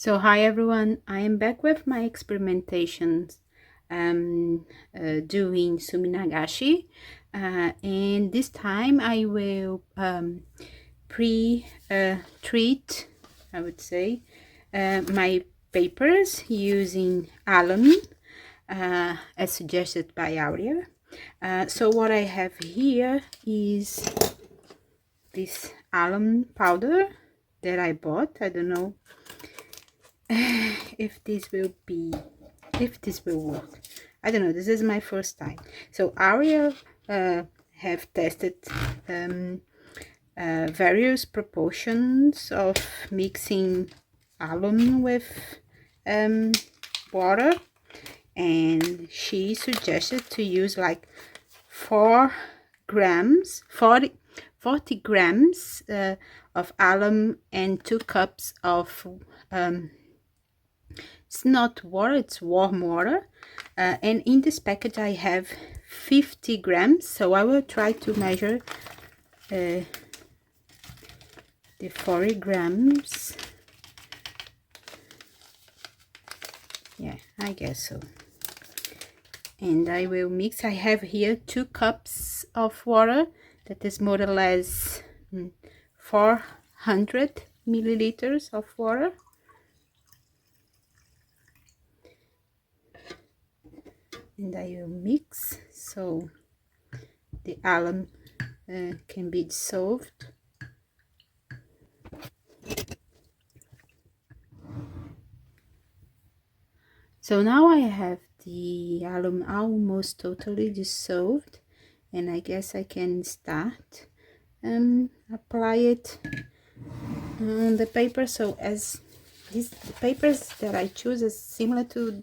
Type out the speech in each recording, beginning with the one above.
So hi everyone, I am back with my experimentations doing Suminagashi, and this time I will treat, I would say, my papers using alum as suggested by Aurea. So what I have here is this alum powder that I bought. I don't know if this will work. I don't know, this is my first time. So Ariel have tested various proportions of mixing alum with water, and she suggested to use like 4 grams 40 grams of alum and 2 cups of it's not water, it's warm water. And in this package I have 50 grams, so I will try to measure the 40 grams. Yeah, I guess so. And I will mix. I have here 2 cups of water, that is more or less 400 milliliters of water. And I will mix so the alum can be dissolved. So now I have the alum almost totally dissolved, and I guess I can start apply it on the paper. So as these papers that I choose is similar to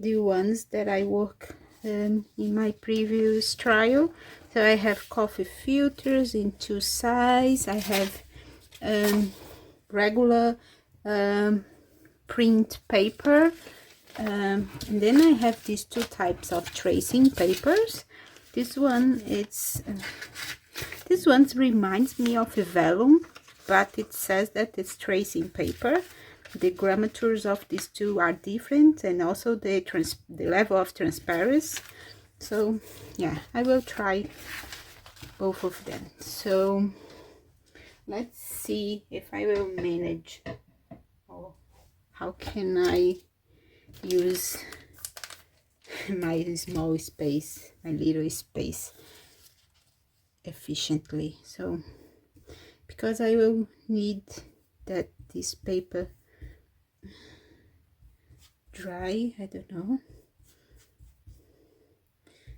the ones that I work in my previous trial. So I have coffee filters in 2 sizes. I have regular print paper, and then I have these 2 types of tracing papers. This one reminds me of a vellum, but it says that it's tracing paper. The grammatures of these 2 are different, and also the level of transparency. So yeah, I will try both of them. So let's see if I will manage, or how can I use my small space, my little space, efficiently. So because I will need that this paper dry, I don't know.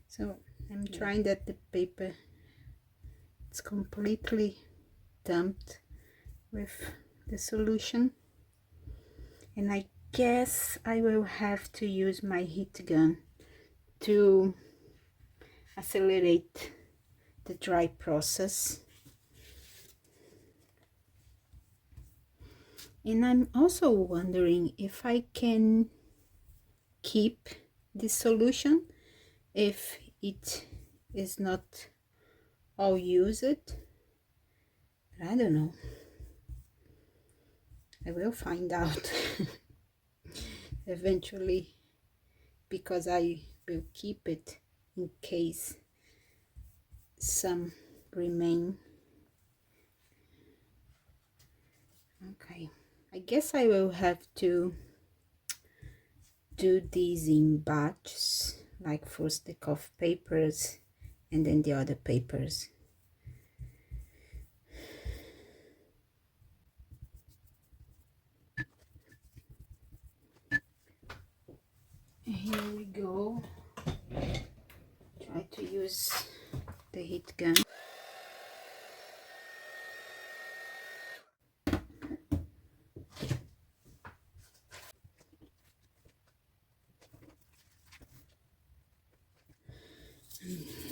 So I'm trying that the paper it's completely dumped with the solution, and I guess I will have to use my heat gun to accelerate the dry process. And I'm also wondering if I can keep this solution if it is not all used. But I don't know. I will find out eventually, because I will keep it in case some remain. Okay, I guess I will have to do these in batches, like first the coffee papers and then the other papers. Here we go. Try to use the heat gun.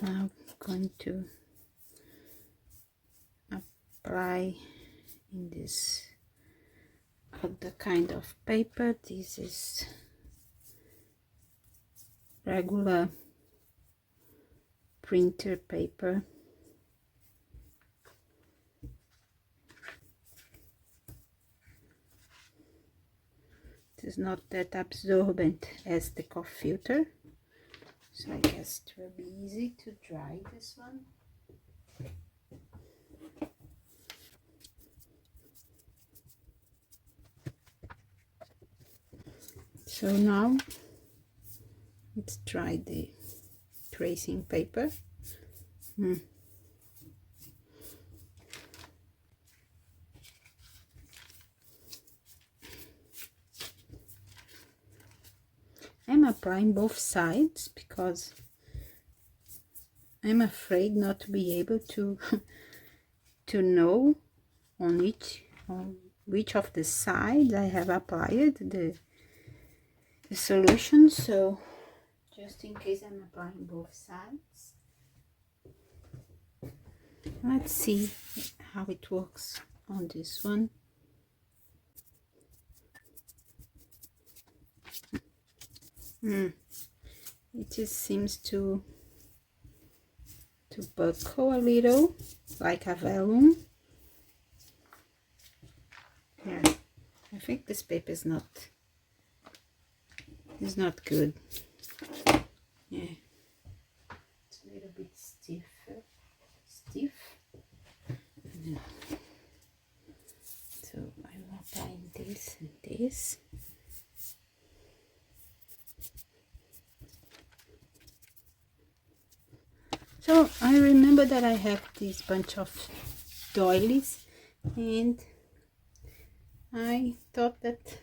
Now I'm going to apply in this other kind of paper. This is regular printer paper. It is not that absorbent as the coffee filter, so I guess it will be easy to dry this one. So now let's try the tracing paper. I'm applying both sides because I'm afraid not to be able to to know on which of the sides I have applied the solution, so just in case I'm applying both sides. Let's see how it works on this one. It just seems to buckle a little, like a vellum. Yeah, I think this paper is not good. Yeah, it's a little bit stiff. So I'm applying this and this. So I remember that I have this bunch of doilies, and I thought that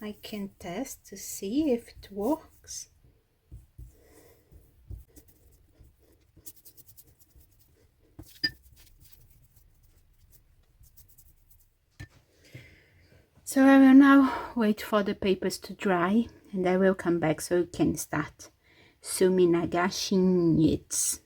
I can test to see if it works. So I will now wait for the papers to dry, and I will come back so we can start Suminagashi it.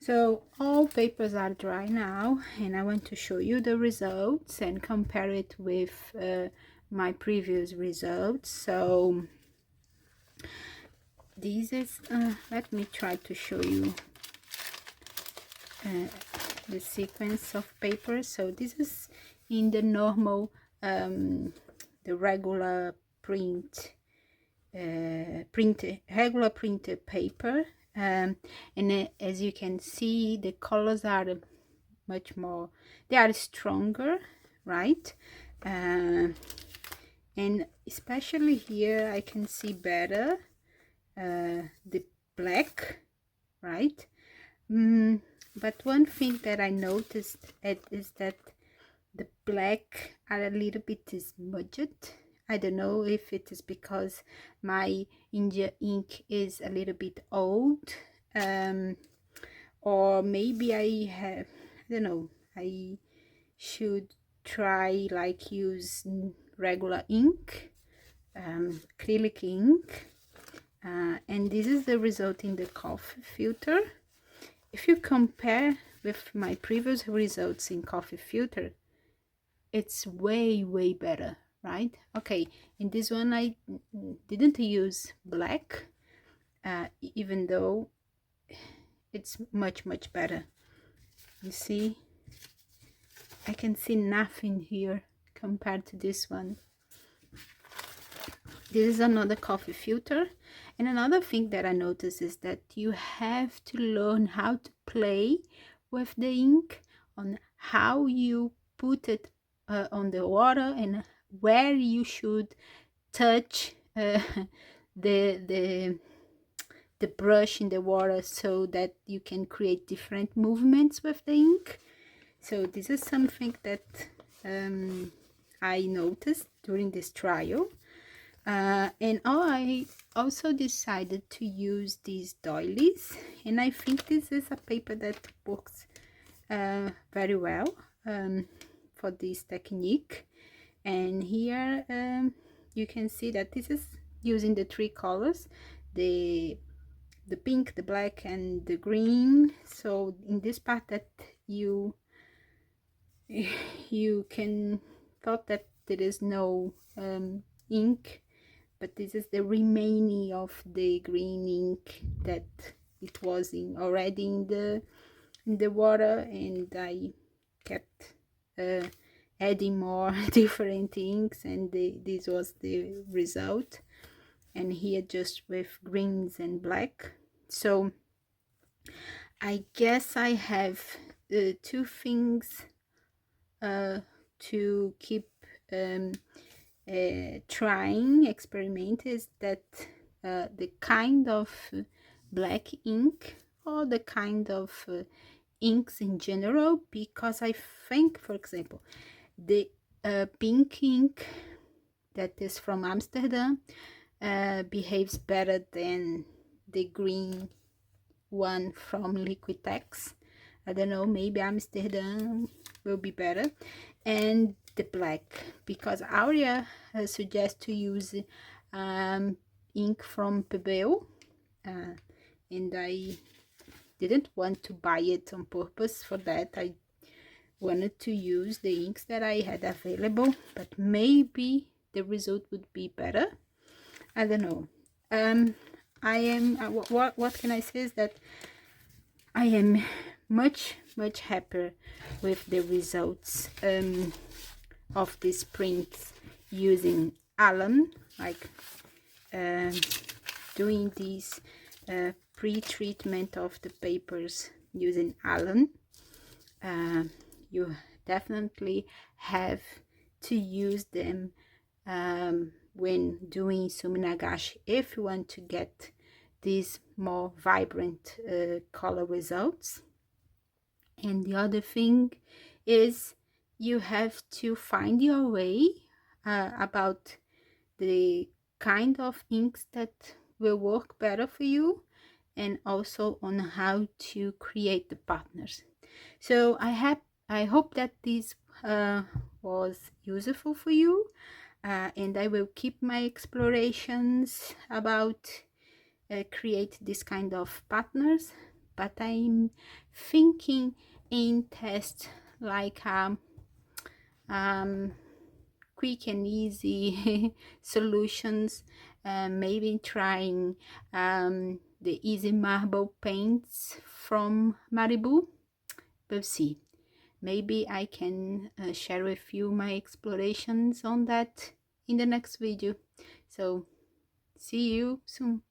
So all papers are dry now, and I want to show you the results and compare it with my previous results. So this is let me try to show you the sequence of papers. So this is in the normal the regular regular printed paper, and as you can see, the colors are much more, they are stronger, right? And especially here I can see better the black, right? But one thing that I noticed is that the black are a little bit smudged. I don't know if it is because my India ink is a little bit old, or maybe I don't know, I should try like use regular ink, acrylic ink, and this is the result in the coffee filter. If you compare with my previous results in coffee filter, it's way better, right? Okay, in this one I didn't use black, even though it's much better. You see, I can see nothing here compared to this one. This is another coffee filter, and another thing that I noticed is that you have to learn how to play with the ink, on how you put it on the water, and where you should touch the brush in the water, so that you can create different movements with the ink. So this is something that I noticed during this trial. And I also decided to use these doilies, and I think this is a paper that works very well for this technique. And here you can see that this is using the three colors, the pink, the black, and the green. So in this part that you can thought that there is no ink, but this is the remaining of the green ink that it was already in the water, and I kept adding more different inks, and this was the result. And here just with greens and black. So I guess I have two things to keep trying, experiment, is that the kind of black ink, or the kind of inks in general, because I think, for example, the pink ink that is from Amsterdam behaves better than the green one from Liquitex. I don't know, maybe Amsterdam will be better. And the black, because Aurea suggests to use ink from Pebeo, and I didn't want to buy it on purpose for that. I wanted to use the inks that I had available, but maybe the result would be better. I don't know. I am what can I say is that I am much happier with the results of these prints using Alum, like doing this pre-treatment of the papers using Alum. You definitely have to use them when doing Suminagashi if you want to get these more vibrant color results. And the other thing is you have to find your way about the kind of inks that will work better for you, and also on how to create the partners. So I hope that this was useful for you, and I will keep my explorations about create this kind of partners. but I'm thinking in test like quick and easy solutions, maybe trying the easy marble paints from Malibu. We'll see. Maybe I can share with you my explorations on that in the next video. So see you soon.